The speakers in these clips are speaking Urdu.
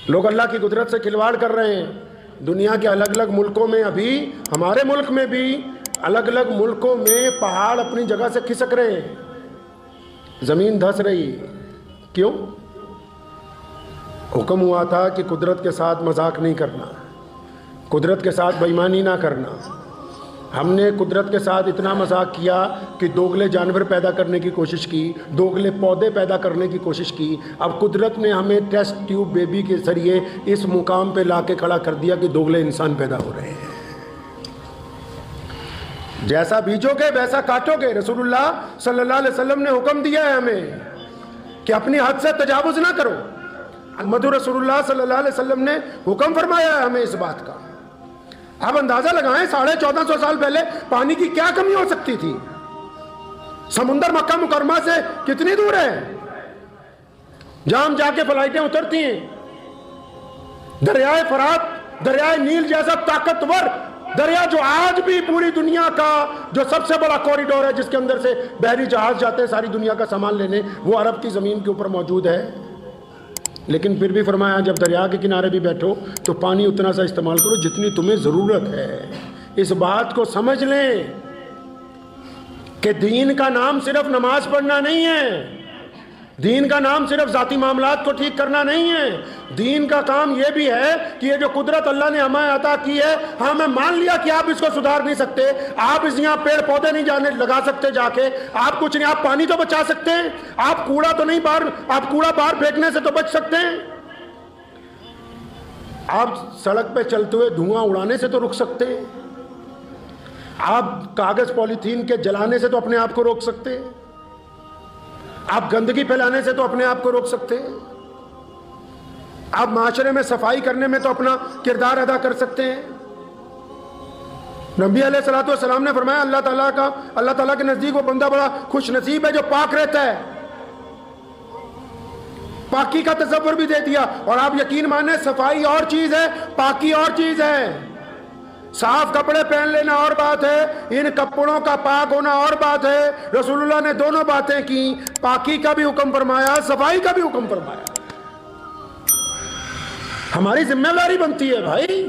لوگ اللہ کی قدرت سے کھلواڑ کر رہے ہیں. دنیا کے الگ الگ ملکوں میں، ابھی ہمارے ملک میں بھی الگ الگ ملکوں میں پہاڑ اپنی جگہ سے کھسک رہے ہیں، زمین دھس رہی. کیوں؟ حکم ہوا تھا کہ قدرت کے ساتھ مذاق نہیں کرنا، قدرت کے ساتھ بے ایمانی نہ کرنا. ہم نے قدرت کے ساتھ اتنا مذاق کیا کہ دوگلے جانور پیدا کرنے کی کوشش کی، دوگلے پودے پیدا کرنے کی کوشش کی. اب قدرت نے ہمیں ٹیسٹ ٹیوب بیبی کے ذریعے اس مقام پہ لا کے کھڑا کر دیا کہ دوگلے انسان پیدا ہو رہے ہیں. جیسا بیجو گے ویسا کاٹو گے. رسول اللہ صلی اللہ علیہ وسلم نے حکم دیا ہے ہمیں کہ اپنی حد سے تجاوز نہ کرو. محمد رسول اللہ صلی اللہ علیہ وسلم نے حکم فرمایا ہے ہمیں اس بات کا. آپ اندازہ لگائیں 1450 سال پہلے پانی کی کیا کمی ہو سکتی تھی؟ سمندر مکہ مکرمہ سے کتنی دور ہے جہاں ہم جا کے فلائٹیں اترتی ہیں؟ دریائے فرات، دریائے نیل جیسا طاقتور دریا جو آج بھی پوری دنیا کا جو سب سے بڑا کوریڈور ہے جس کے اندر سے بحری جہاز جاتے ہیں ساری دنیا کا سامان لینے، وہ عرب کی زمین کے اوپر موجود ہے. لیکن پھر بھی فرمایا جب دریا کے کنارے بھی بیٹھو تو پانی اتنا سا استعمال کرو جتنی تمہیں ضرورت ہے. اس بات کو سمجھ لیں کہ دین کا نام صرف نماز پڑھنا نہیں ہے، دین کا نام صرف ذاتی معاملات کو ٹھیک کرنا نہیں ہے. دین کا کام یہ بھی ہے کہ یہ جو قدرت اللہ نے ہمیں عطا کی ہے، ہاں میں مان لیا کہ آپ اس کو سدھار نہیں سکتے، آپ اس یہاں پیڑ پودے نہیں لگا سکتے جا کے، آپ کچھ نہیں، آپ پانی تو بچا سکتے ہیں، آپ کوڑا تو نہیں آپ کوڑا باہر پھینکنے سے تو بچ سکتے ہیں، آپ سڑک پہ چلتے ہوئے دھواں اڑانے سے تو رک سکتے ہیں، آپ کاغذ پولیتھین کے جلانے سے تو اپنے آپ کو روک سکتے ہیں، آپ گندگی پھیلانے سے تو اپنے آپ کو روک سکتے ہیں، آپ معاشرے میں صفائی کرنے میں تو اپنا کردار ادا کر سکتے ہیں. نبی علیہ الصلوۃ والسلام نے فرمایا اللہ تعالیٰ کے نزدیک وہ بندہ بڑا خوش نصیب ہے جو پاک رہتا ہے. پاکی کا تصور بھی دے دیا. اور آپ یقین مانیں صفائی اور چیز ہے، پاکی اور چیز ہے. صاف کپڑے پہن لینا اور بات ہے، ان کپڑوں کا پاک ہونا اور بات ہے. رسول اللہ نے دونوں باتیں کی، پاکی کا بھی حکم فرمایا، صفائی کا بھی حکم فرمایا. ہماری ذمہ داری بنتی ہے بھائی،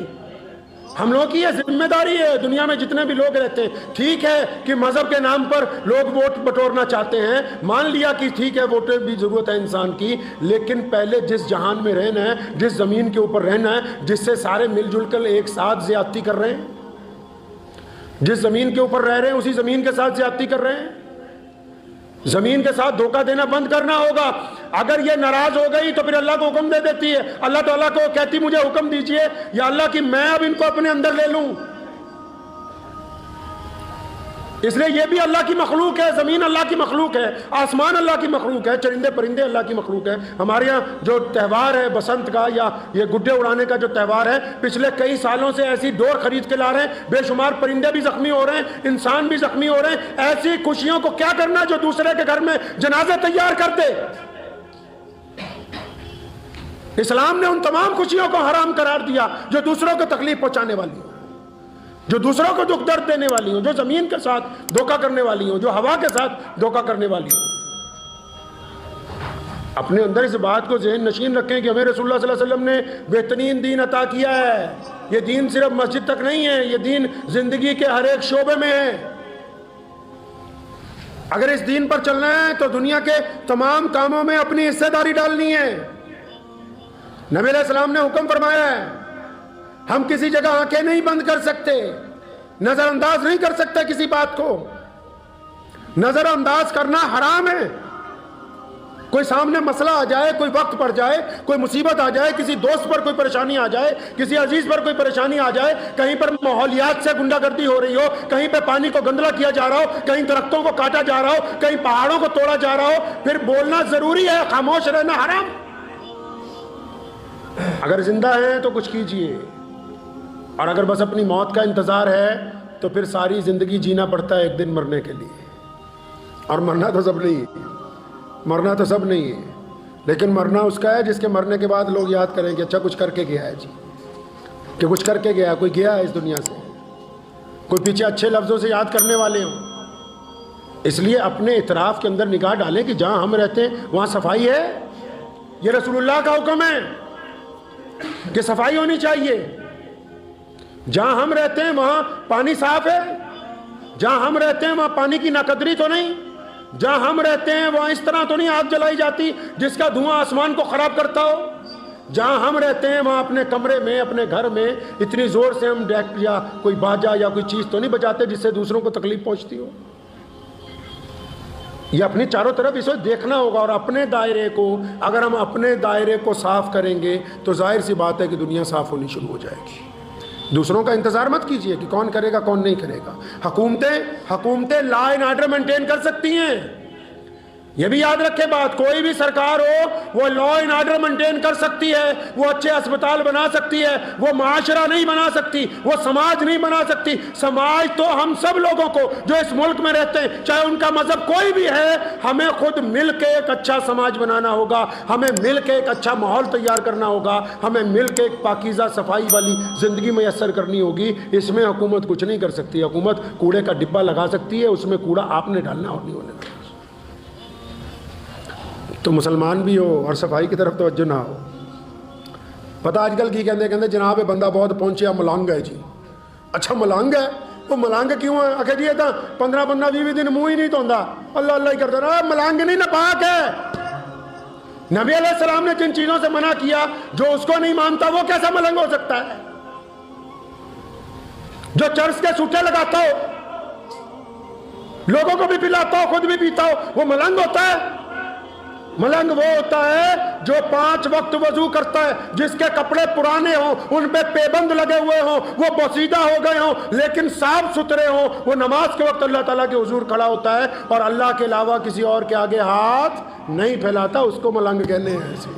ہم لوگوں کی یہ ذمہ داری ہے. دنیا میں جتنے بھی لوگ رہتے ہیں، ٹھیک ہے کہ مذہب کے نام پر لوگ ووٹ بٹورنا چاہتے ہیں، مان لیا کہ ٹھیک ہے ووٹ بھی ضرورت ہے انسان کی، لیکن پہلے جس جہان میں رہنا ہے، جس زمین کے اوپر رہنا ہے، جس سے سارے مل جل کر ایک ساتھ زیادتی کر رہے ہیں، جس زمین کے اوپر رہ رہے ہیں اسی زمین کے ساتھ زیادتی کر رہے ہیں. زمین کے ساتھ دھوکہ دینا بند کرنا ہوگا. اگر یہ ناراض ہو گئی تو پھر اللہ کو حکم دے دیتی ہے، اللہ تعالیٰ کو کہتی مجھے حکم دیجئے یا اللہ کی میں اب ان کو اپنے اندر لے لوں. اس لیے یہ بھی اللہ کی مخلوق ہے، زمین اللہ کی مخلوق ہے، آسمان اللہ کی مخلوق ہے، چرندے پرندے اللہ کی مخلوق ہے. ہمارے یہاں جو تہوار ہے بسنت کا یا یہ گڈے اڑانے کا جو تہوار ہے، پچھلے کئی سالوں سے ایسی ڈور خرید کے لا رہے ہیں، بے شمار پرندے بھی زخمی ہو رہے ہیں، انسان بھی زخمی ہو رہے ہیں. ایسی خوشیوں کو کیا کرنا جو دوسرے کے گھر میں جنازے تیار کر دے. اسلام نے ان تمام خوشیوں کو حرام قرار دیا جو دوسروں کو تکلیف پہنچانے والی ہوں، جو دوسروں کو دکھ درد دینے والی ہوں، جو زمین کے ساتھ دھوکہ کرنے والی ہوں، جو ہوا کے ساتھ دھوکہ کرنے والی ہوں. اپنے اندر اس بات کو ذہن نشین رکھیں کہ ہمیں رسول اللہ صلی اللہ علیہ وسلم نے بہترین دین عطا کیا ہے. یہ دین صرف مسجد تک نہیں ہے، یہ دین زندگی کے ہر ایک شعبے میں ہے. اگر اس دین پر چلنا ہے تو دنیا کے تمام کاموں میں اپنی حصہ داری ڈالنی ہے. نبی علیہ السلام نے حکم فرمایا ہے ہم کسی جگہ آنکھیں نہیں بند کر سکتے، نظر انداز نہیں کر سکتے کسی بات کو. نظر انداز کرنا حرام ہے. کوئی سامنے مسئلہ آ جائے، کوئی وقت پڑ جائے، کوئی مصیبت آ جائے، کسی دوست پر کوئی پریشانی آ جائے، کسی عزیز پر کوئی پریشانی آ جائے، کہیں پر ماحولیات سے غنڈہ گردی ہو رہی ہو، کہیں پہ پانی کو گندلا کیا جا رہا ہو، کہیں درختوں کو کاٹا جا رہا ہو، کہیں پہاڑوں کو توڑا جا رہا ہو، پھر بولنا ضروری ہے، خاموش رہنا حرام. اگر زندہ ہیں تو کچھ کیجئے، اور اگر بس اپنی موت کا انتظار ہے تو پھر ساری زندگی جینا پڑتا ہے ایک دن مرنے کے لیے. اور مرنا تو سب نہیں ہے، مرنا تو سب نہیں ہے، لیکن مرنا اس کا ہے جس کے مرنے کے بعد لوگ یاد کریں کہ اچھا کچھ کر کے گیا ہے جی، کہ کچھ کر کے گیا، کوئی گیا ہے اس دنیا سے، کوئی پیچھے اچھے لفظوں سے یاد کرنے والے ہوں. اس لیے اپنے اعتراف کے اندر نگاہ ڈالیں کہ جہاں ہم رہتے ہیں وہاں صفائی ہے. یہ رسول اللہ کا حکم ہے. کہ صفائی ہونی چاہیے. جہاں ہم رہتے ہیں وہاں پانی صاف ہے, جہاں ہم رہتے ہیں وہاں پانی کی ناقدری تو نہیں, جہاں ہم رہتے ہیں وہاں اس طرح تو نہیں آگ جلائی جاتی جس کا دھواں آسمان کو خراب کرتا ہو, جہاں ہم رہتے ہیں وہاں اپنے کمرے میں اپنے گھر میں اتنی زور سے ہم ڈیک یا کوئی باجا یا کوئی چیز تو نہیں بجاتے جس سے دوسروں کو تکلیف پہنچتی ہو. یہ اپنی چاروں طرف اسے دیکھنا ہوگا, اور اپنے دائرے کو اگر ہم اپنے دائرے کو صاف کریں گے تو ظاہر سی بات ہے کہ دنیا صاف ہونی شروع ہو جائے گی. دوسروں کا انتظار مت کیجئے کہ کون کرے گا کون نہیں کرے گا. حکومتیں لا اینڈ آرڈر مینٹین کر سکتی ہیں, یہ بھی یاد رکھے بات, کوئی بھی سرکار ہو وہ لا اینڈ آرڈر مینٹین کر سکتی ہے, وہ اچھے اسپتال بنا سکتی ہے, وہ معاشرہ نہیں بنا سکتی, وہ سماج نہیں بنا سکتی. سماج تو ہم سب لوگوں کو جو اس ملک میں رہتے ہیں چاہے ان کا مذہب کوئی بھی ہے, ہمیں خود مل کے ایک اچھا سماج بنانا ہوگا, ہمیں مل کے ایک اچھا ماحول تیار کرنا ہوگا, ہمیں مل کے ایک پاکیزہ صفائی والی زندگی میسر کرنی ہوگی. اس میں حکومت کچھ نہیں کر سکتی. حکومت کوڑے کا ڈبہ لگا سکتی ہے, اس میں کوڑا آپ نے ڈالنا اور نہیں ہونے دینا. تو مسلمان بھی ہو اور صفائی کی طرف توجہ نہ ہو. پتہ آج کل کی کہتے جناب بندہ بہت پہنچیا ملانگ ہے جی. اچھا ملانگ ہے, وہ ملانگ کیوں ہے؟ آخر جی یہ 15-20 دن منہ ہی نہیں دھوندا, اللہ اللہ ہی کرتا رہا. ملانگ نہیں ناپاک ہے. نبی علیہ السلام نے جن چیزوں سے منع کیا جو اس کو نہیں مانتا وہ کیسا ملنگ ہو سکتا ہے؟ جو چرس کے سوٹے لگاتا ہو, لوگوں کو بھی پلاتا ہو, خود بھی پیتا ہو, وہ ملنگ ہوتا ہے؟ ملنگ وہ ہوتا ہے جو 5 وقت وضو کرتا ہے, جس کے کپڑے پرانے ہوں, ان پہ پیبند لگے ہوئے ہوں, وہ بوسیدہ ہو گئے ہوں, لیکن صاف ستھرے ہوں. وہ نماز کے وقت اللہ تعالیٰ کے حضور کھڑا ہوتا ہے اور اللہ کے علاوہ کسی اور کے آگے ہاتھ نہیں پھیلاتا. اس کو ملنگ کہنے ہیں. ایسے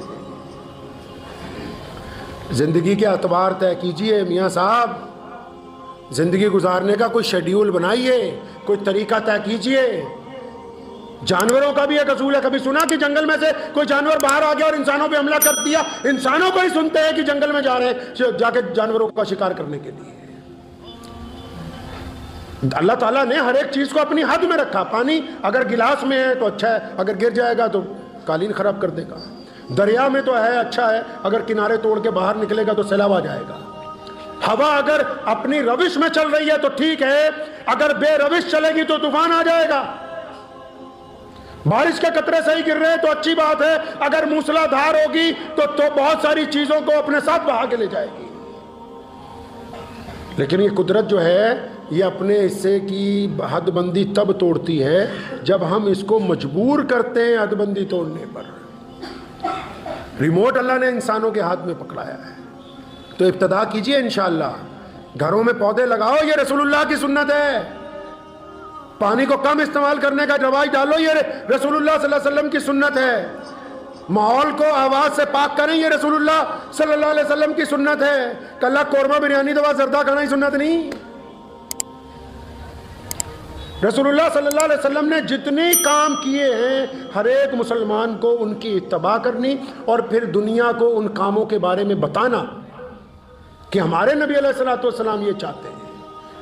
زندگی کے اعتبار طے کیجئے میاں صاحب, زندگی گزارنے کا کوئی شیڈیول بنائیے, کوئی طریقہ طے کیجئے. جانوروں کا بھی ایک اصول ہے. کبھی سنا کہ جنگل میں سے کوئی جانور باہر آ گیا اور انسانوں پہ حملہ کر دیا؟ انسانوں کو ہی سنتے ہیں کہ جنگل میں جا رہے ہیں جا کے جانوروں کا شکار کرنے کے لیے. اللہ تعالیٰ نے ہر ایک چیز کو اپنی حد میں رکھا. پانی اگر گلاس میں ہے تو اچھا ہے, اگر گر جائے گا تو قالین خراب کر دے گا. دریا میں تو ہے اچھا ہے, اگر کنارے توڑ کے باہر نکلے گا تو سیلاب آ جائے گا. ہوا اگر اپنی روش میں چل رہی ہے تو ٹھیک ہے, اگر بے روش چلے گی تو طوفان آ جائے گا. بارش کے قطرے صحیح گر رہے ہیں تو اچھی بات ہے, اگر موسلا دھار ہوگی تو بہت ساری چیزوں کو اپنے ساتھ بہا کے لے جائے گی. لیکن یہ قدرت جو ہے یہ اپنے حصے کی حد بندی تب توڑتی ہے جب ہم اس کو مجبور کرتے ہیں حد بندی توڑنے پر. ریموٹ اللہ نے انسانوں کے ہاتھ میں پکڑایا ہے. تو ابتدا کیجئے انشاءاللہ, گھروں میں پودے لگاؤ, یہ رسول اللہ کی سنت ہے. پانی کو کم استعمال کرنے کا رواج ڈالو, یہ رسول اللہ صلی اللہ علیہ وسلم کی سنت ہے. ماحول کو آواز سے پاک کریں, یہ رسول اللہ صلی اللہ علیہ وسلم کی سنت ہے. کلا قورمہ بریانی دوا زردہ کھانا ہی سنت نہیں. رسول اللہ صلی اللہ علیہ وسلم نے جتنے کام کیے ہیں ہر ایک مسلمان کو ان کی اتباع کرنی, اور پھر دنیا کو ان کاموں کے بارے میں بتانا کہ ہمارے نبی علیہ السلام یہ چاہتے ہیں,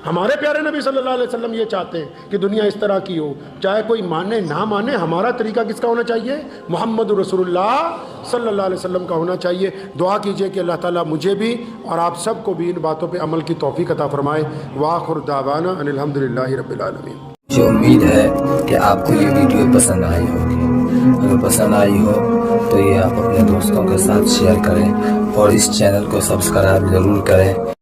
ہمارے پیارے نبی صلی اللہ علیہ وسلم یہ چاہتے ہیں کہ دنیا اس طرح کی ہو. چاہے کوئی مانے نہ مانے, ہمارا طریقہ کس کا ہونا چاہیے؟ محمد رسول اللہ صلی اللہ علیہ وسلم کا ہونا چاہیے. دعا کیجئے کہ اللہ تعالیٰ مجھے بھی اور آپ سب کو بھی ان باتوں پہ عمل کی توفیق عطا فرمائے. وآخر دعوانا ان الحمدللہ رب العالمین. مجھے امید ہے کہ آپ کو یہ ویڈیو پسند آئی ہوگی. اگر پسند آئی ہو تو یہ آپ اپنے دوستوں کے ساتھ شیئر کریں اور اس چینل کو سبسکرائب ضرور کریں.